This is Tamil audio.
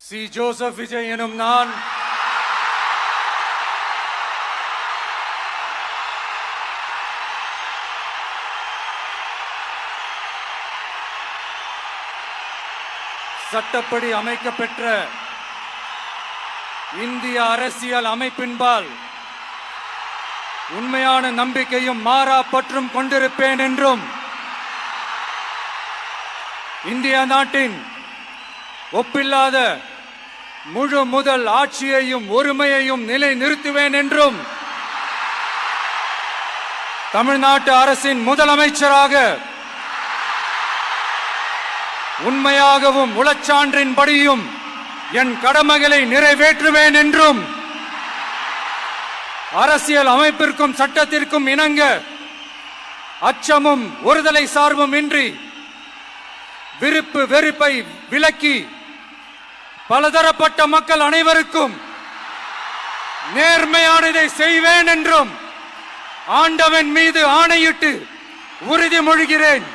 சி ஜோசப் விஜய் எனும் நான் சட்டப்படி அமைக்கப்பெற்ற இந்திய அரசியல் அமைப்பின்பால் உண்மையான நம்பிக்கையும் மாறா பற்றும் கொண்டிருப்பேன் என்றும் இந்திய நாட்டின் ஒப்பில்லாத முழு முதல் ஆட்சியையும் ஒருமையையும் நிலைநிறுத்துவேன் என்றும் தமிழ்நாட்டு அரசின் முதலமைச்சராக உண்மையாகவும் உளச்சான்றின்படியும் என் கடமைகளை நிறைவேற்றுவேன் என்றும் அரசியல் அமைப்பிற்கும் சட்டத்திற்கும் இணங்க அச்சமும் ஒருதலை சார்பும் இன்றி விருப்பு வெறுப்பை விலக்கி பலதரப்பட்ட மக்கள் அனைவருக்கும் நேர்மையானதை செய்வேன் என்றும் ஆண்டவன் மீது ஆணையிட்டு உறுதிமொழிகிறேன்.